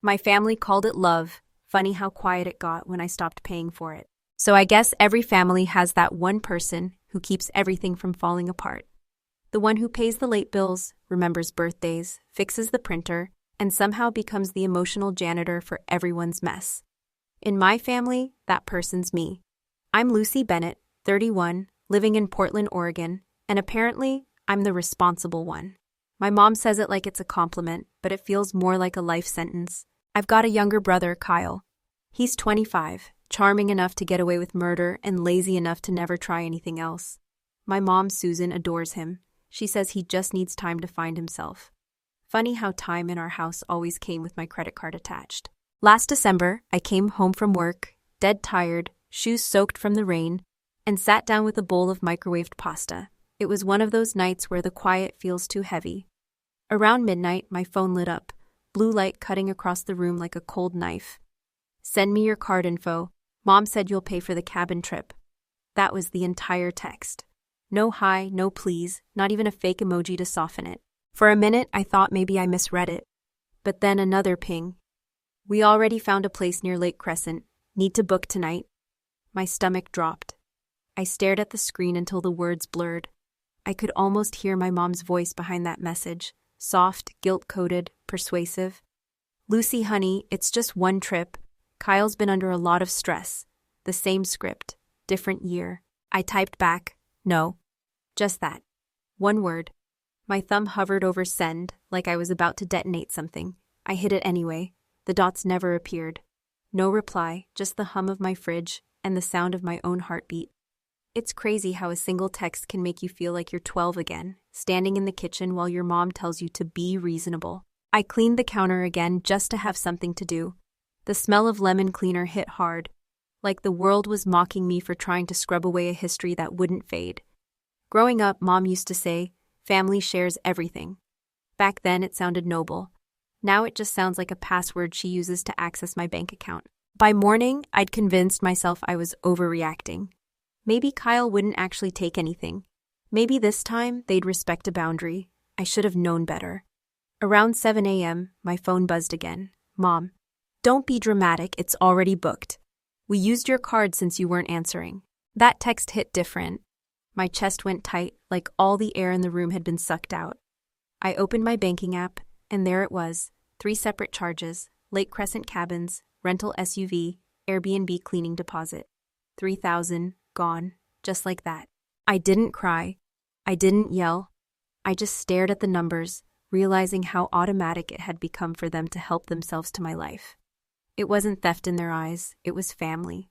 My family called it love. Funny how quiet it got when I stopped paying for it. So I guess every family has that one person who keeps everything from falling apart. The one who pays the late bills, remembers birthdays, fixes the printer, and somehow becomes the emotional janitor for everyone's mess. In my family, that person's me. I'm Lucy Bennett, 31, living in Portland, Oregon, and apparently, I'm the responsible one. My mom says it like it's a compliment, but it feels more like a life sentence. I've got a younger brother, Kyle. He's 25, charming enough to get away with murder and lazy enough to never try anything else. My mom, Susan, adores him. She says he just needs time to find himself. Funny how time in our house always came with my credit card attached. Last December, I came home from work, dead tired, shoes soaked from the rain, and sat down with a bowl of microwaved pasta. It was one of those nights where the quiet feels too heavy. Around midnight, my phone lit up, blue light cutting across the room like a cold knife. Send me your card info. Mom said you'll pay for the cabin trip. That was the entire text. No hi, no please, not even a fake emoji to soften it. For a minute, I thought maybe I misread it. But then another ping. We already found a place near Lake Crescent. Need to book tonight. My stomach dropped. I stared at the screen until the words blurred. I could almost hear my mom's voice behind that message. Soft, guilt-coated, persuasive. Lucy, honey, it's just one trip. Kyle's been under a lot of stress. The same script, different year. I typed back, no. Just that. One word. My thumb hovered over send, like I was about to detonate something. I hit it anyway. The dots never appeared. No reply, just the hum of my fridge and the sound of my own heartbeat. It's crazy how a single text can make you feel like you're 12 again, standing in the kitchen while your mom tells you to be reasonable. I cleaned the counter again just to have something to do. The smell of lemon cleaner hit hard, like the world was mocking me for trying to scrub away a history that wouldn't fade. Growing up, Mom used to say, family shares everything. Back then, it sounded noble. Now it just sounds like a password she uses to access my bank account. By morning, I'd convinced myself I was overreacting. Maybe Kyle wouldn't actually take anything. Maybe this time they'd respect a boundary. I should have known better. Around 7 a.m., my phone buzzed again. Mom, don't be dramatic, it's already booked. We used your card since you weren't answering. That text hit different. My chest went tight, like all the air in the room had been sucked out. I opened my banking app, and there it was. 3 separate charges, Lake Crescent cabins, rental SUV, Airbnb cleaning deposit. $3,000, gone, just like that. I didn't cry. I didn't yell. I just stared at the numbers, realizing how automatic it had become for them to help themselves to my life. It wasn't theft in their eyes, it was family.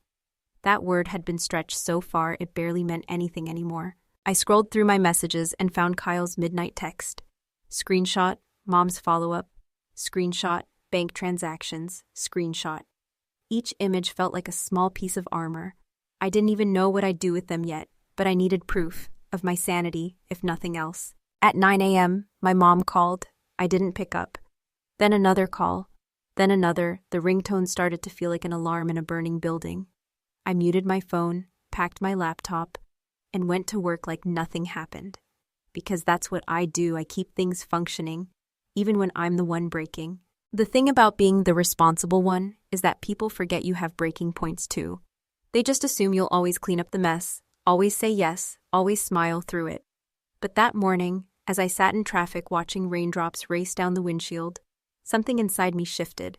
That word had been stretched so far it barely meant anything anymore. I scrolled through my messages and found Kyle's midnight text. Screenshot, Mom's follow-up. Screenshot, bank transactions. Screenshot. Each image felt like a small piece of armor. I didn't even know what I'd do with them yet, but I needed proof of my sanity, if nothing else. At 9 a.m., my mom called. I didn't pick up. Then another call. Then another. The ringtone started to feel like an alarm in a burning building. I muted my phone, packed my laptop, and went to work like nothing happened. Because that's what I do. I keep things functioning, even when I'm the one breaking. The thing about being the responsible one is that people forget you have breaking points too. They just assume you'll always clean up the mess, always say yes, always smile through it. But that morning, as I sat in traffic watching raindrops race down the windshield, something inside me shifted.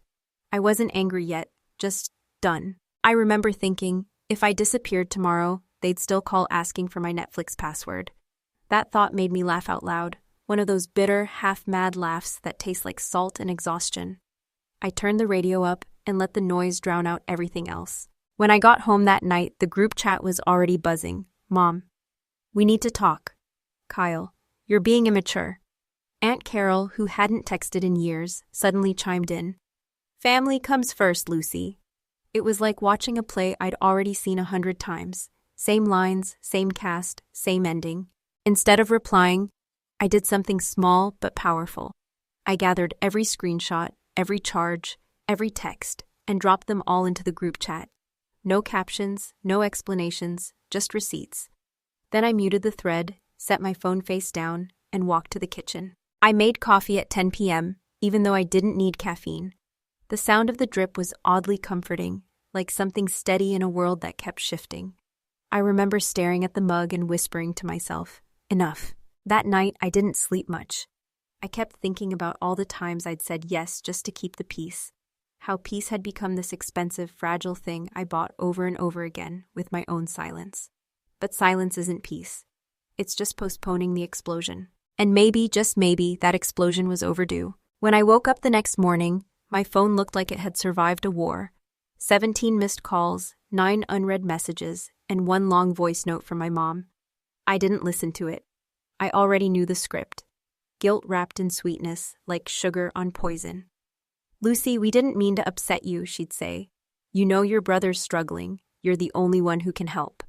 I wasn't angry yet, just done. I remember thinking, if I disappeared tomorrow, they'd still call asking for my Netflix password. That thought made me laugh out loud, one of those bitter, half-mad laughs that taste like salt and exhaustion. I turned the radio up and let the noise drown out everything else. When I got home that night, the group chat was already buzzing. Mom, we need to talk. Kyle, you're being immature. Aunt Carol, who hadn't texted in years, suddenly chimed in. Family comes first, Lucy. It was like watching a play I'd already seen 100 times. Same lines, same cast, same ending. Instead of replying, I did something small but powerful. I gathered every screenshot, every charge, every text, and dropped them all into the group chat. No captions, no explanations, just receipts. Then I muted the thread, set my phone face down, and walked to the kitchen. I made coffee at 10 p.m., even though I didn't need caffeine. The sound of the drip was oddly comforting, like something steady in a world that kept shifting. I remember staring at the mug and whispering to myself, enough. That night, I didn't sleep much. I kept thinking about all the times I'd said yes just to keep the peace. How peace had become this expensive, fragile thing I bought over and over again with my own silence. But silence isn't peace. It's just postponing the explosion. And maybe, just maybe, that explosion was overdue. When I woke up the next morning, my phone looked like it had survived a war. 17 missed calls, 9 unread messages, and 1 long voice note from my mom. I didn't listen to it. I already knew the script. Guilt wrapped in sweetness, like sugar on poison. "Lucy, we didn't mean to upset you," she'd say. "You know your brother's struggling. You're the only one who can help."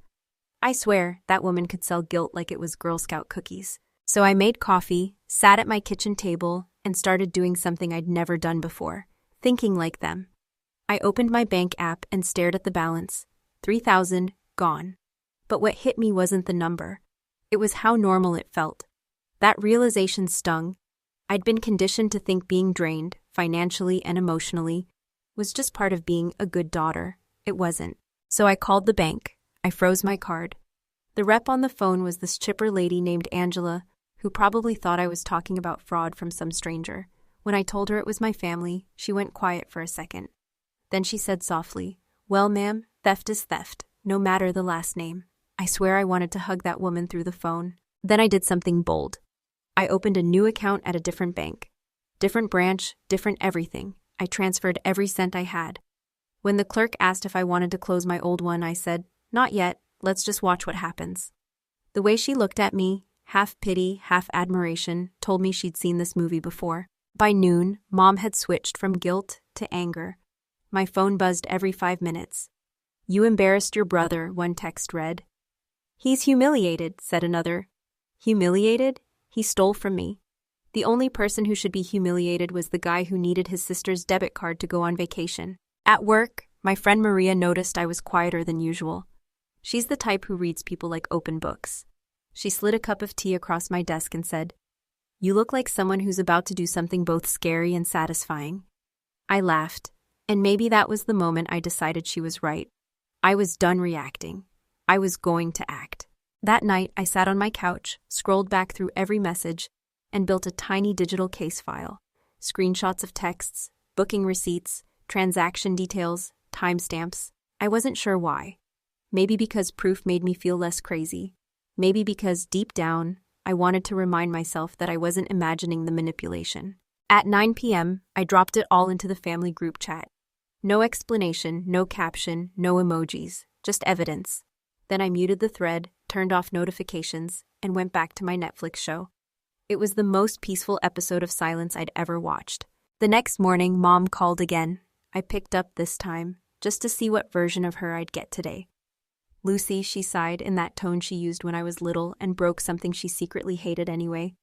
I swear, that woman could sell guilt like it was Girl Scout cookies. So I made coffee, sat at my kitchen table, and started doing something I'd never done before, thinking like them. I opened my bank app and stared at the balance. 3,000, gone. But what hit me wasn't the number. It was how normal it felt. That realization stung. I'd been conditioned to think being drained, financially and emotionally, was just part of being a good daughter. It wasn't. So I called the bank. I froze my card. The rep on the phone was this chipper lady named Angela, who probably thought I was talking about fraud from some stranger. When I told her it was my family, she went quiet for a second. Then she said softly, "Well, ma'am, theft is theft, no matter the last name." I swear I wanted to hug that woman through the phone. Then I did something bold. I opened a new account at a different bank. Different branch, different everything. I transferred every cent I had. When the clerk asked if I wanted to close my old one, I said, "Not yet, let's just watch what happens." The way she looked at me, half pity, half admiration, told me she'd seen this movie before. By noon, Mom had switched from guilt to anger. My phone buzzed every 5 minutes. "You embarrassed your brother," one text read. "He's humiliated," said another. "Humiliated? He stole from me." The only person who should be humiliated was the guy who needed his sister's debit card to go on vacation. At work, my friend Maria noticed I was quieter than usual. She's the type who reads people like open books. She slid a cup of tea across my desk and said, "You look like someone who's about to do something both scary and satisfying." I laughed, and maybe that was the moment I decided she was right. I was done reacting. I was going to act. That night, I sat on my couch, scrolled back through every message, and built a tiny digital case file. Screenshots of texts, booking receipts, transaction details, timestamps. I wasn't sure why. Maybe because proof made me feel less crazy. Maybe because, deep down, I wanted to remind myself that I wasn't imagining the manipulation. At 9 p.m., I dropped it all into the family group chat. No explanation, no caption, no emojis, just evidence. Then I muted the thread, turned off notifications, and went back to my Netflix show. It was the most peaceful episode of silence I'd ever watched. The next morning, Mom called again. I picked up this time, just to see what version of her I'd get today. "Lucy," she sighed in that tone she used when I was little and broke something she secretly hated anyway.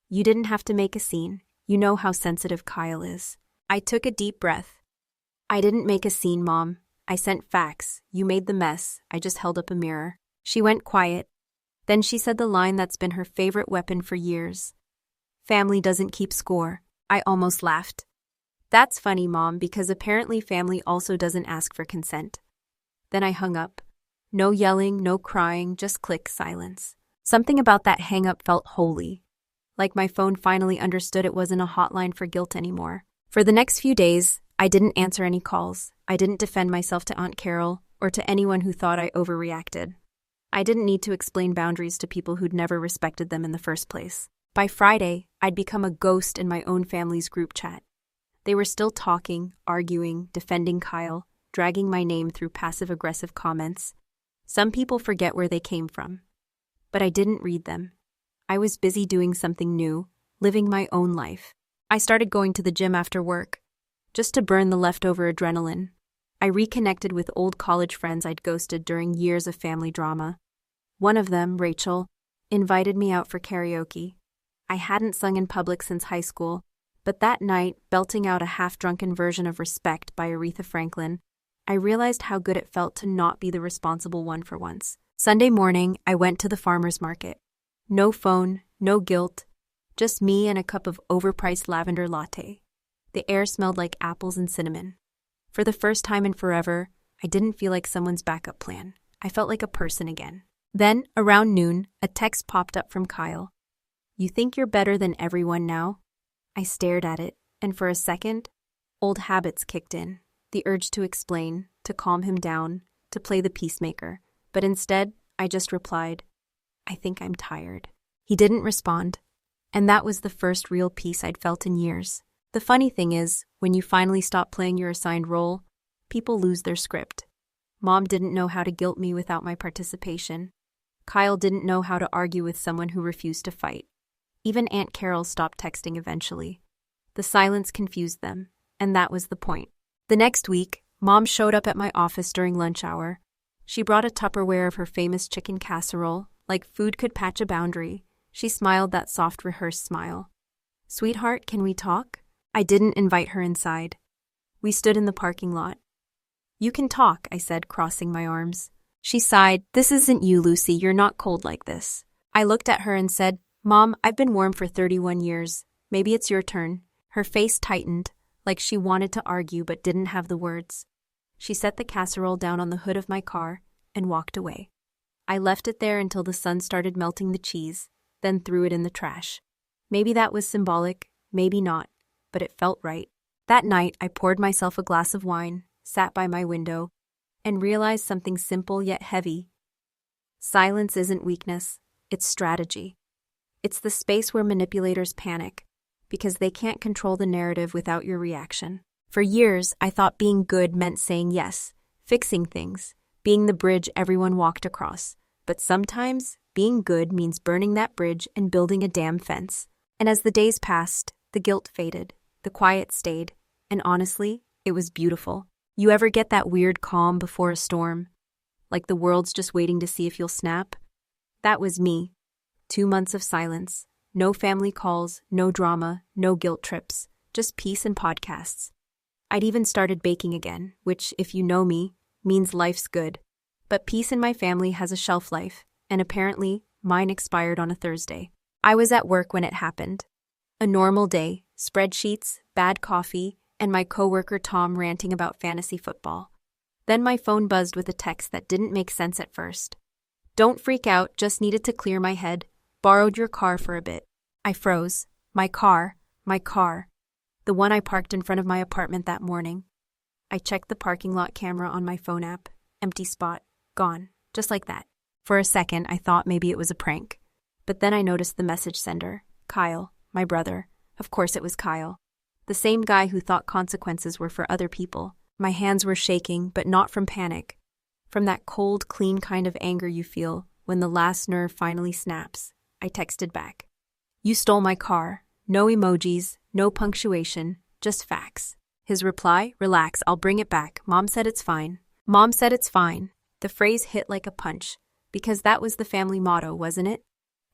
"You didn't have to make a scene. You know how sensitive Kyle is." I took a deep breath. "I didn't make a scene, Mom. I sent facts. You made the mess. I just held up a mirror." She went quiet. Then she said the line that's been her favorite weapon for years. "Family doesn't keep score." I almost laughed. "That's funny, Mom, because apparently family also doesn't ask for consent." Then I hung up. No yelling, no crying, just click silence. Something about that hang-up felt holy. Like my phone finally understood it wasn't a hotline for guilt anymore. For the next few days, I didn't answer any calls. I didn't defend myself to Aunt Carol or to anyone who thought I overreacted. I didn't need to explain boundaries to people who'd never respected them in the first place. By Friday, I'd become a ghost in my own family's group chat. They were still talking, arguing, defending Kyle, dragging my name through passive-aggressive comments. Some people forget where they came from. But I didn't read them. I was busy doing something new, living my own life. I started going to the gym after work, just to burn the leftover adrenaline. I reconnected with old college friends I'd ghosted during years of family drama. One of them, Rachel, invited me out for karaoke. I hadn't sung in public since high school, but that night, belting out a half-drunken version of Respect by Aretha Franklin, I realized how good it felt to not be the responsible one for once. Sunday morning, I went to the farmer's market. No phone, no guilt, just me and a cup of overpriced lavender latte. The air smelled like apples and cinnamon. For the first time in forever, I didn't feel like someone's backup plan. I felt like a person again. Then, around noon, a text popped up from Kyle. "You think you're better than everyone now?" I stared at it, and for a second, old habits kicked in. The urge to explain, to calm him down, to play the peacemaker. But instead, I just replied, "I think I'm tired." He didn't respond, and that was the first real peace I'd felt in years. The funny thing is, when you finally stop playing your assigned role, people lose their script. Mom didn't know how to guilt me without my participation. Kyle didn't know how to argue with someone who refused to fight. Even Aunt Carol stopped texting eventually. The silence confused them, and that was the point. The next week, Mom showed up at my office during lunch hour. She brought a Tupperware of her famous chicken casserole, like food could patch a boundary. She smiled that soft, rehearsed smile. "Sweetheart, can we talk?" I didn't invite her inside. We stood in the parking lot. "You can talk," I said, crossing my arms. She sighed. "This isn't you, Lucy. You're not cold like this." I looked at her and said, "Mom, I've been warm for 31 years. Maybe it's your turn." Her face tightened, like she wanted to argue but didn't have the words. She set the casserole down on the hood of my car and walked away. I left it there until the sun started melting the cheese, then threw it in the trash. Maybe that was symbolic, maybe not, but it felt right. That night, I poured myself a glass of wine, sat by my window, and realized something simple yet heavy. Silence isn't weakness, it's strategy. It's the space where manipulators panic, because they can't control the narrative without your reaction. For years, I thought being good meant saying yes, fixing things, being the bridge everyone walked across. But sometimes, being good means burning that bridge and building a damn fence. And as the days passed, the guilt faded, the quiet stayed, and honestly, it was beautiful. You ever get that weird calm before a storm? Like the world's just waiting to see if you'll snap? That was me. 2 months of silence. No family calls, no drama, no guilt trips. Just peace and podcasts. I'd even started baking again, which, if you know me, means life's good. But peace in my family has a shelf life, and apparently, mine expired on a Thursday. I was at work when it happened. A normal day, spreadsheets, bad coffee, and my coworker Tom ranting about fantasy football. Then my phone buzzed with a text that didn't make sense at first. "Don't freak out, just needed to clear my head. Borrowed your car for a bit." I froze. My car. The one I parked in front of my apartment that morning. I checked the parking lot camera on my phone app. Empty spot. Gone. Just like that. For a second, I thought maybe it was a prank. But then I noticed the message sender. Kyle, my brother. Of course it was Kyle. The same guy who thought consequences were for other people. My hands were shaking, but not from panic. From that cold, clean kind of anger you feel when the last nerve finally snaps. I texted back. "You stole my car. No emojis, no punctuation, just facts." His reply, "Relax, I'll bring it back. Mom said it's fine." Mom said it's fine. The phrase hit like a punch, because that was the family motto, wasn't it?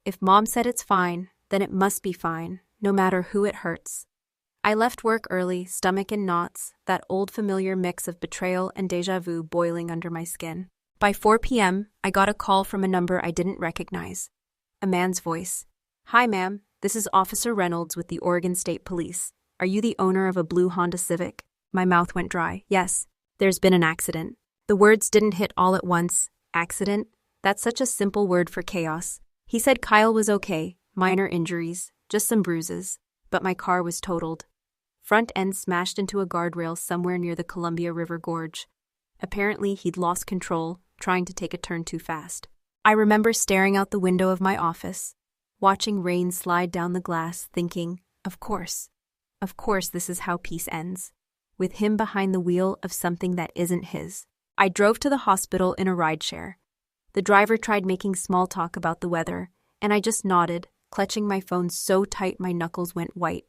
If Mom said it's fine, then it must be fine, no matter who it hurts. I left work early, stomach in knots, that old familiar mix of betrayal and déjà vu boiling under my skin. By 4 p.m., I got a call from a number I didn't recognize. A man's voice. "Hi, ma'am. This is Officer Reynolds with the Oregon State Police. Are you the owner of a blue Honda Civic?" My mouth went dry. "Yes. There's been an accident." The words didn't hit all at once. Accident? That's such a simple word for chaos. He said Kyle was okay. Minor injuries. Just some bruises. But my car was totaled. Front end smashed into a guardrail somewhere near the Columbia River Gorge. Apparently, he'd lost control, trying to take a turn too fast. I remember staring out the window of my office, watching rain slide down the glass, thinking, of course this is how peace ends. With him behind the wheel of something that isn't his. I drove to the hospital in a rideshare. The driver tried making small talk about the weather, and I just nodded, clutching my phone so tight my knuckles went white.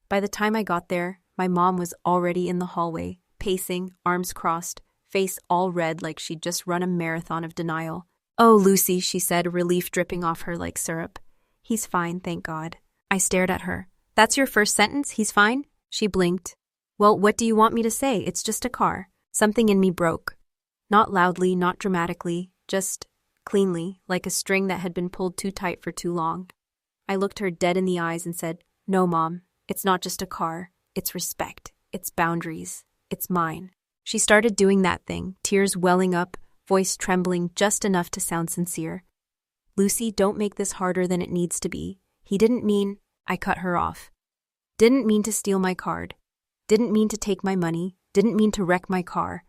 By the time I got there, my mom was already in the hallway, pacing, arms crossed, face all red like she'd just run a marathon of denial. "Oh, Lucy," she said, relief dripping off her like syrup. "He's fine, thank God." I stared at her. "That's your first sentence? He's fine?" She blinked. "Well, what do you want me to say? It's just a car." Something in me broke. Not loudly, not dramatically, just cleanly, like a string that had been pulled too tight for too long. I looked her dead in the eyes and said, "No, Mom, it's not just a car. it's respect, it's boundaries, it's mine. She started doing that thing, tears welling up, voice trembling just enough to sound sincere. Lucy, don't make this harder than it needs to be. He didn't mean, I cut her off. Didn't mean to steal my card. Didn't mean to take my money. Didn't mean to wreck my car.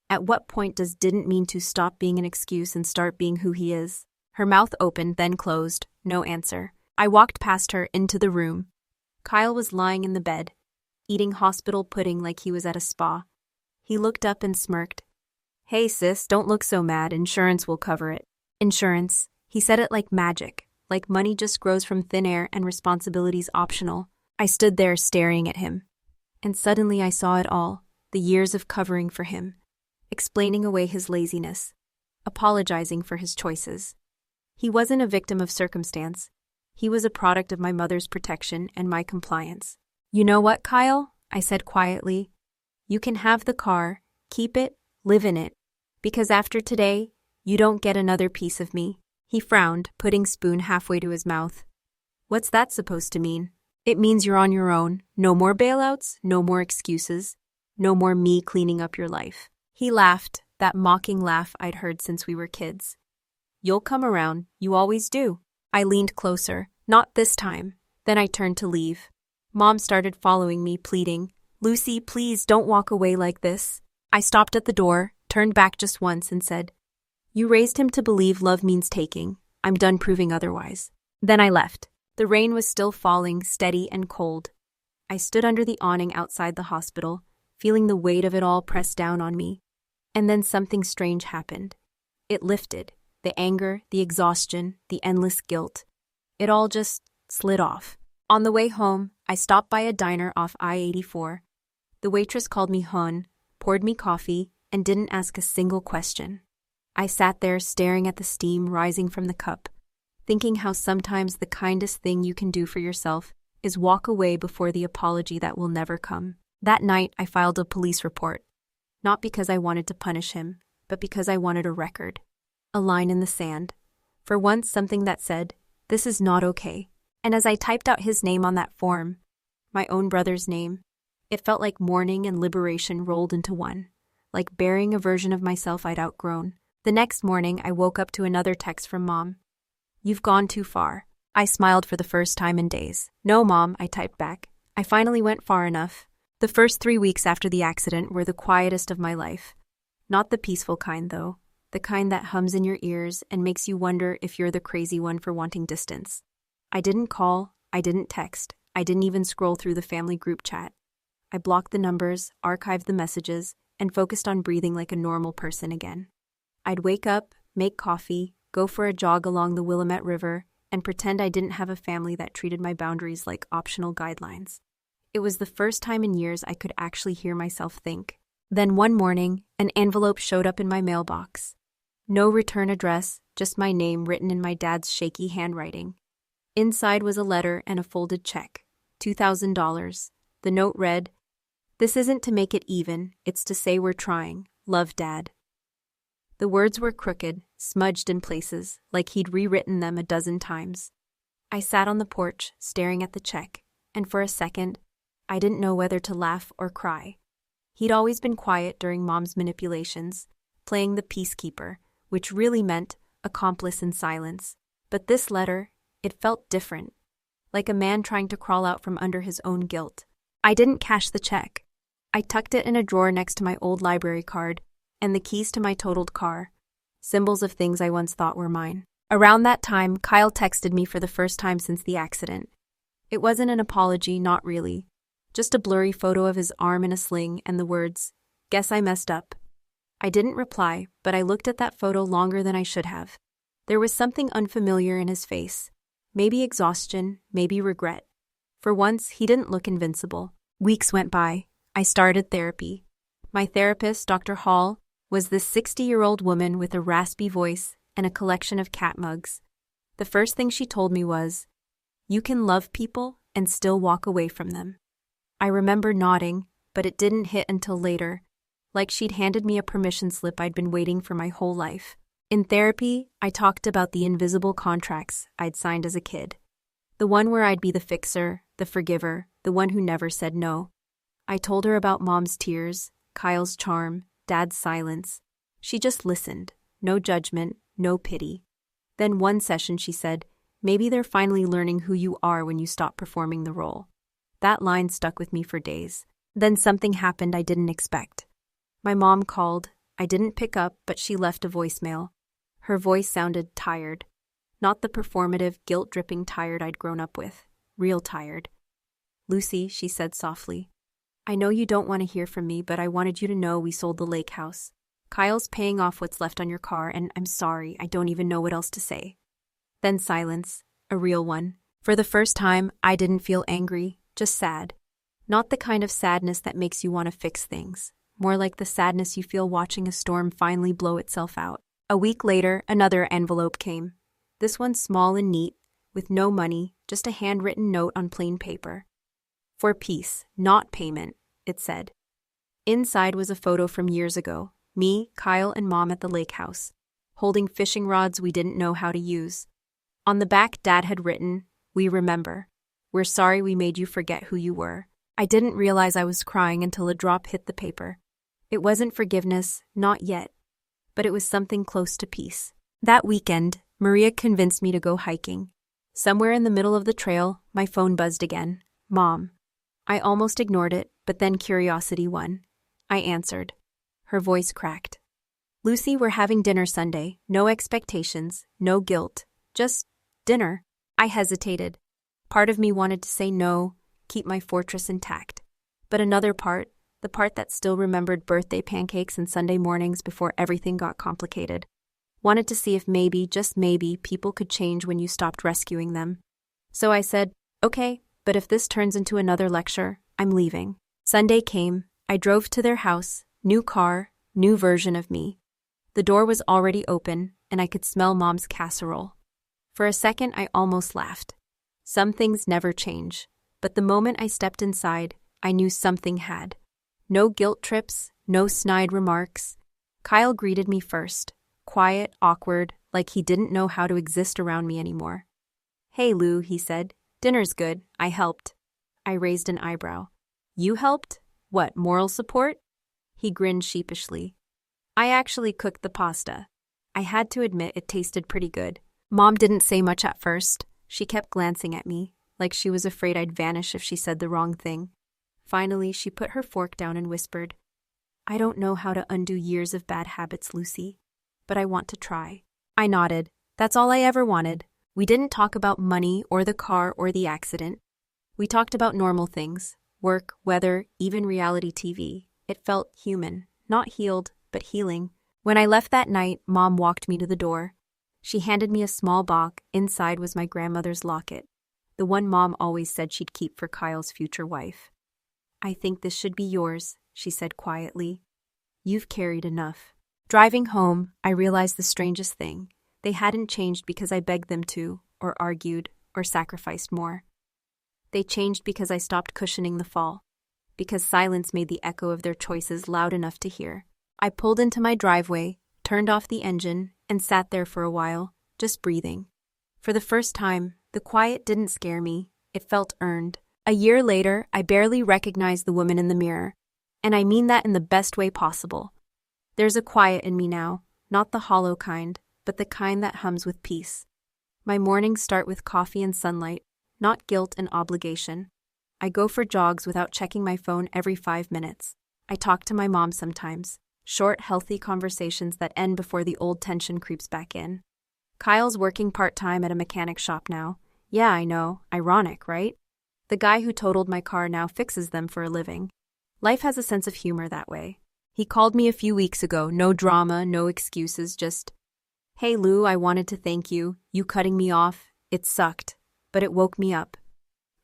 At what point does didn't mean to stop being an excuse and start being who he is? Her mouth opened, then closed. No answer. I walked past her into the room. Kyle was lying in the bed, eating hospital pudding like he was at a spa. He looked up and smirked. Hey sis, don't look so mad. Insurance will cover it. Insurance. He said it like magic, like money just grows from thin air and responsibility's optional. I stood there staring at him. And suddenly I saw it all, the years of covering for him, explaining away his laziness, apologizing for his choices. He wasn't a victim of circumstance. He was a product of my mother's protection and my compliance. You know what, Kyle? I said quietly. You can have the car, keep it, live in it, because after today, you don't get another piece of me. He frowned, putting spoon halfway to his mouth. What's that supposed to mean? It means you're on your own. No more bailouts, no more excuses, no more me cleaning up your life. He laughed, that mocking laugh I'd heard since we were kids. You'll come around, you always do. I leaned closer. Not this time. Then I turned to leave. Mom started following me, pleading, Lucy, please don't walk away like this. I stopped at the door, turned back just once and said, You raised him to believe love means taking. I'm done proving otherwise. Then I left. The rain was still falling, steady and cold. I stood under the awning outside the hospital, feeling the weight of it all press down on me. And then something strange happened. It lifted. The anger, the exhaustion, the endless guilt. It all just slid off. On the way home, I stopped by a diner off I-84. The waitress called me Hun, poured me coffee, and didn't ask a single question. I sat there staring at the steam rising from the cup, thinking how sometimes the kindest thing you can do for yourself is walk away before the apology that will never come. That night, I filed a police report. Not because I wanted to punish him, but because I wanted a record. A line in the sand. For once, something that said, this is not okay. And as I typed out his name on that form, my own brother's name, it felt like mourning and liberation rolled into one, like burying a version of myself I'd outgrown. The next morning, I woke up to another text from Mom. You've gone too far. I smiled for the first time in days. No, Mom, I typed back. I finally went far enough. The first 3 weeks after the accident were the quietest of my life. Not the peaceful kind, though. The kind that hums in your ears and makes you wonder if you're the crazy one for wanting distance. I didn't call, I didn't text, I didn't even scroll through the family group chat. I blocked the numbers, archived the messages, and focused on breathing like a normal person again. I'd wake up, make coffee, go for a jog along the Willamette River, and pretend I didn't have a family that treated my boundaries like optional guidelines. It was the first time in years I could actually hear myself think. Then one morning, an envelope showed up in my mailbox. No return address, just my name written in my dad's shaky handwriting. Inside was a letter and a folded check, $2,000. The note read, This isn't to make it even, it's to say we're trying. Love, Dad. The words were crooked, smudged in places, like he'd rewritten them a dozen times. I sat on the porch, staring at the check, and for a second, I didn't know whether to laugh or cry. He'd always been quiet during Mom's manipulations, playing the peacekeeper, which really meant accomplice in silence. But this letter, it felt different, like a man trying to crawl out from under his own guilt. I didn't cash the check. I tucked it in a drawer next to my old library card and the keys to my totaled car, symbols of things I once thought were mine. Around that time, Kyle texted me for the first time since the accident. It wasn't an apology, not really. Just a blurry photo of his arm in a sling and the words, Guess I messed up. I didn't reply, but I looked at that photo longer than I should have. There was something unfamiliar in his face. Maybe exhaustion, maybe regret. For once, he didn't look invincible. Weeks went by. I started therapy. My therapist, Dr. Hall, was this 60-year-old woman with a raspy voice and a collection of cat mugs. The first thing she told me was, You can love people and still walk away from them. I remember nodding, but it didn't hit until later, like she'd handed me a permission slip I'd been waiting for my whole life. In therapy, I talked about the invisible contracts I'd signed as a kid. The one where I'd be the fixer, the forgiver, the one who never said no. I told her about Mom's tears, Kyle's charm, Dad's silence. She just listened. No judgment, no pity. Then one session she said, "Maybe they're finally learning who you are when you stop performing the role." That line stuck with me for days. Then something happened I didn't expect. My mom called. I didn't pick up, but she left a voicemail. Her voice sounded tired. Not the performative, guilt-dripping tired I'd grown up with. Real tired. "Lucy," she said softly, "I know you don't want to hear from me, but I wanted you to know we sold the lake house. Kyle's paying off what's left on your car, and I'm sorry, I don't even know what else to say." Then silence, a real one. For the first time, I didn't feel angry, just sad. Not the kind of sadness that makes you want to fix things. More like the sadness you feel watching a storm finally blow itself out. A week later, another envelope came. This one small and neat, with no money, just a handwritten note on plain paper. "For peace, not payment," it said. Inside was a photo from years ago. Me, Kyle, and Mom at the lake house, holding fishing rods we didn't know how to use. On the back, Dad had written, "We remember. We're sorry we made you forget who you were." I didn't realize I was crying until a drop hit the paper. It wasn't forgiveness, not yet, but it was something close to peace. That weekend, Maria convinced me to go hiking. Somewhere in the middle of the trail, my phone buzzed again. "Mom." I almost ignored it, but then curiosity won. I answered. Her voice cracked. "Lucy, we're having dinner Sunday. No expectations, no guilt. Just dinner." I hesitated. Part of me wanted to say no, keep my fortress intact. But another part, the part that still remembered birthday pancakes and Sunday mornings before everything got complicated, wanted to see if maybe, just maybe, people could change when you stopped rescuing them. So I said, "Okay, but if this turns into another lecture, I'm leaving." Sunday came. I drove to their house. New car, new version of me. The door was already open, and I could smell Mom's casserole. For a second, I almost laughed. Some things never change, but the moment I stepped inside, I knew something had. No guilt trips, no snide remarks. Kyle greeted me first, quiet, awkward, like he didn't know how to exist around me anymore. "Hey, Lou," he said. "Dinner's good. I helped." I raised an eyebrow. "You helped? What, moral support?" He grinned sheepishly. "I actually cooked the pasta." I had to admit it tasted pretty good. Mom didn't say much at first. She kept glancing at me, like she was afraid I'd vanish if she said the wrong thing. Finally, she put her fork down and whispered, "I don't know how to undo years of bad habits, Lucy, but I want to try." I nodded. That's all I ever wanted. We didn't talk about money or the car or the accident. We talked about normal things, work, weather, even reality TV. It felt human, not healed, but healing. When I left that night, Mom walked me to the door. She handed me a small box. Inside was my grandmother's locket, the one Mom always said she'd keep for Kyle's future wife. "I think this should be yours," she said quietly. "You've carried enough." Driving home, I realized the strangest thing. They hadn't changed because I begged them to, or argued, or sacrificed more. They changed because I stopped cushioning the fall, because silence made the echo of their choices loud enough to hear. I pulled into my driveway, turned off the engine, and sat there for a while, just breathing. For the first time, the quiet didn't scare me. It felt earned. A year later, I barely recognized the woman in the mirror, and I mean that in the best way possible. There's a quiet in me now, not the hollow kind, but the kind that hums with peace. My mornings start with coffee and sunlight, not guilt and obligation. I go for jogs without checking my phone every 5 minutes. I talk to my mom sometimes, short, healthy conversations that end before the old tension creeps back in. Kyle's working part-time at a mechanic shop now. Yeah, I know, ironic, right? The guy who totaled my car now fixes them for a living. Life has a sense of humor that way. He called me a few weeks ago, no drama, no excuses, just, "Hey Lou, I wanted to thank you. You cutting me off, it sucked, but it woke me up."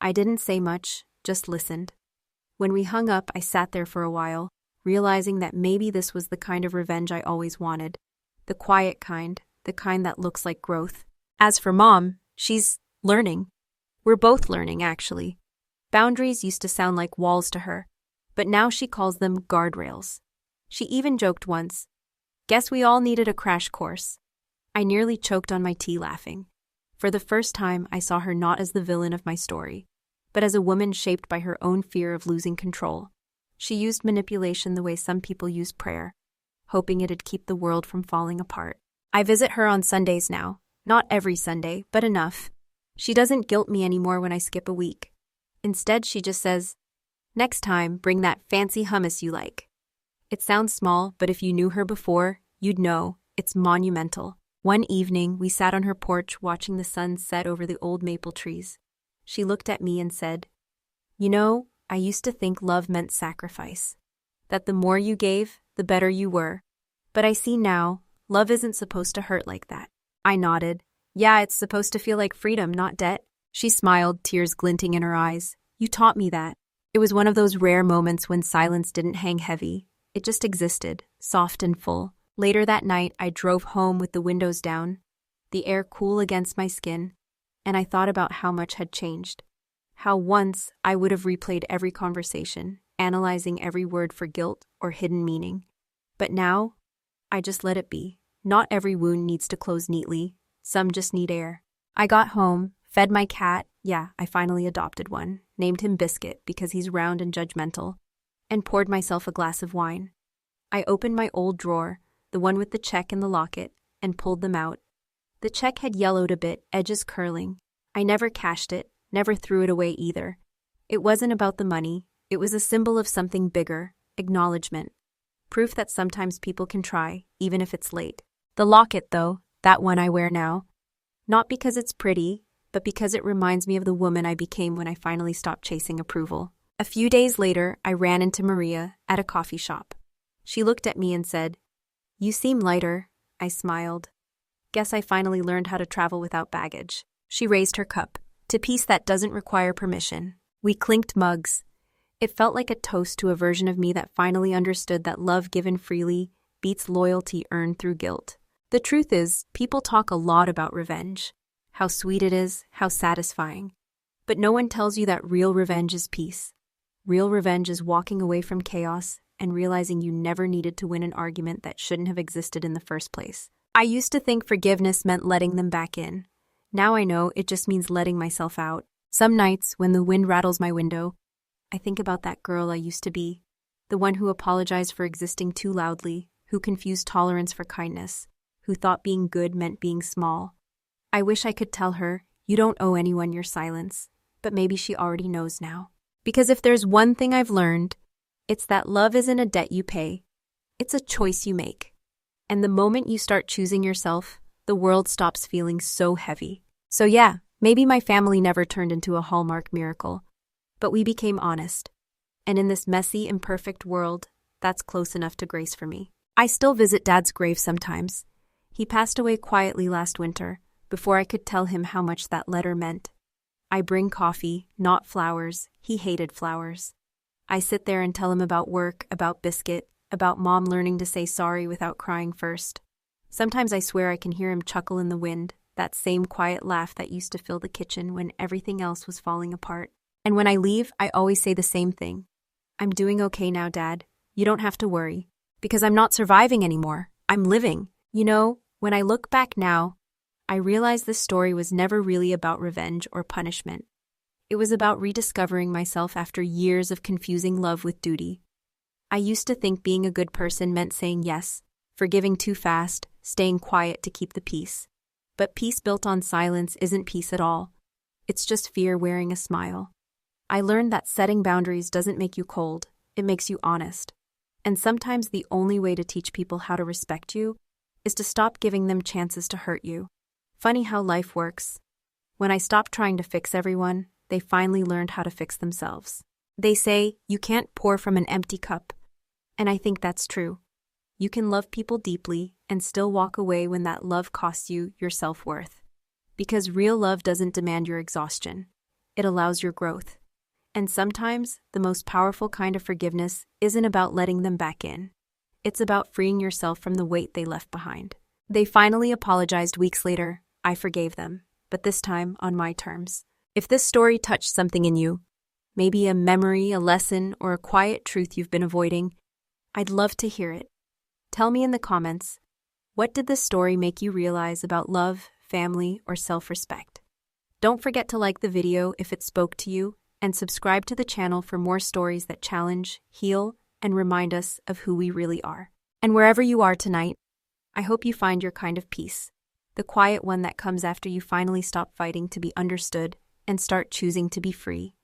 I didn't say much, just listened. When we hung up, I sat there for a while, realizing that maybe this was the kind of revenge I always wanted. The quiet kind, the kind that looks like growth. As for Mom, she's learning. We're both learning, actually. Boundaries used to sound like walls to her, but now she calls them guardrails. She even joked once, "Guess we all needed a crash course." I nearly choked on my tea laughing. For the first time, I saw her not as the villain of my story, but as a woman shaped by her own fear of losing control. She used manipulation the way some people use prayer, hoping it'd keep the world from falling apart. I visit her on Sundays now. Not every Sunday, but enough. She doesn't guilt me anymore when I skip a week. Instead, she just says, "Next time, bring that fancy hummus you like." It sounds small, but if you knew her before, you'd know it's monumental. One evening, we sat on her porch watching the sun set over the old maple trees. She looked at me and said, "You know, I used to think love meant sacrifice. That the more you gave, the better you were. But I see now, love isn't supposed to hurt like that." I nodded. "Yeah, it's supposed to feel like freedom, not debt." She smiled, tears glinting in her eyes. "You taught me that." It was one of those rare moments when silence didn't hang heavy. It just existed, soft and full. Later that night, I drove home with the windows down, the air cool against my skin, and I thought about how much had changed. How once I would have replayed every conversation, analyzing every word for guilt or hidden meaning. But now, I just let it be. Not every wound needs to close neatly. Some just need air. I got home, fed my cat. Yeah, I finally adopted one. Named him Biscuit because he's round and judgmental. And poured myself a glass of wine. I opened my old drawer, the one with the check and the locket, and pulled them out. The check had yellowed a bit, edges curling. I never cashed it, never threw it away either. It wasn't about the money. It was a symbol of something bigger, acknowledgement. Proof that sometimes people can try, even if it's late. The locket, though, that one I wear now. Not because it's pretty, but because it reminds me of the woman I became when I finally stopped chasing approval. A few days later, I ran into Maria at a coffee shop. She looked at me and said, "You seem lighter." I smiled. "Guess I finally learned how to travel without baggage." She raised her cup. "To peace that doesn't require permission." We clinked mugs. It felt like a toast to a version of me that finally understood that love given freely beats loyalty earned through guilt. The truth is, people talk a lot about revenge. How sweet it is, how satisfying. But no one tells you that real revenge is peace. Real revenge is walking away from chaos and realizing you never needed to win an argument that shouldn't have existed in the first place. I used to think forgiveness meant letting them back in. Now I know it just means letting myself out. Some nights, when the wind rattles my window, I think about that girl I used to be. The one who apologized for existing too loudly, who confused tolerance for kindness, who thought being good meant being small. I wish I could tell her, "You don't owe anyone your silence," but maybe she already knows now. Because if there's one thing I've learned, it's that love isn't a debt you pay. It's a choice you make. And the moment you start choosing yourself, the world stops feeling so heavy. So yeah, maybe my family never turned into a Hallmark miracle, but we became honest. And in this messy, imperfect world, that's close enough to grace for me. I still visit Dad's grave sometimes. He passed away quietly last winter, before I could tell him how much that letter meant. I bring coffee, not flowers. He hated flowers. I sit there and tell him about work, about Biscuit, about Mom learning to say sorry without crying first. Sometimes I swear I can hear him chuckle in the wind, that same quiet laugh that used to fill the kitchen when everything else was falling apart. And when I leave, I always say the same thing. "I'm doing okay now, Dad. You don't have to worry. Because I'm not surviving anymore. I'm living." You know, when I look back now, I realize this story was never really about revenge or punishment. It was about rediscovering myself after years of confusing love with duty. I used to think being a good person meant saying yes, forgiving too fast, staying quiet to keep the peace. But peace built on silence isn't peace at all. It's just fear wearing a smile. I learned that setting boundaries doesn't make you cold, it makes you honest. And sometimes the only way to teach people how to respect you is to stop giving them chances to hurt you. Funny how life works. When I stopped trying to fix everyone, they finally learned how to fix themselves. They say, you can't pour from an empty cup. And I think that's true. You can love people deeply and still walk away when that love costs you your self-worth. Because real love doesn't demand your exhaustion. It allows your growth. And sometimes, the most powerful kind of forgiveness isn't about letting them back in. It's about freeing yourself from the weight they left behind. They finally apologized weeks later. I forgave them, but this time on my terms. If this story touched something in you, maybe a memory, a lesson, or a quiet truth you've been avoiding, I'd love to hear it. Tell me in the comments, what did this story make you realize about love, family, or self-respect? Don't forget to like the video if it spoke to you, and subscribe to the channel for more stories that challenge, heal, and remind us of who we really are. And wherever you are tonight, I hope you find your kind of peace, the quiet one that comes after you finally stop fighting to be understood and start choosing to be free.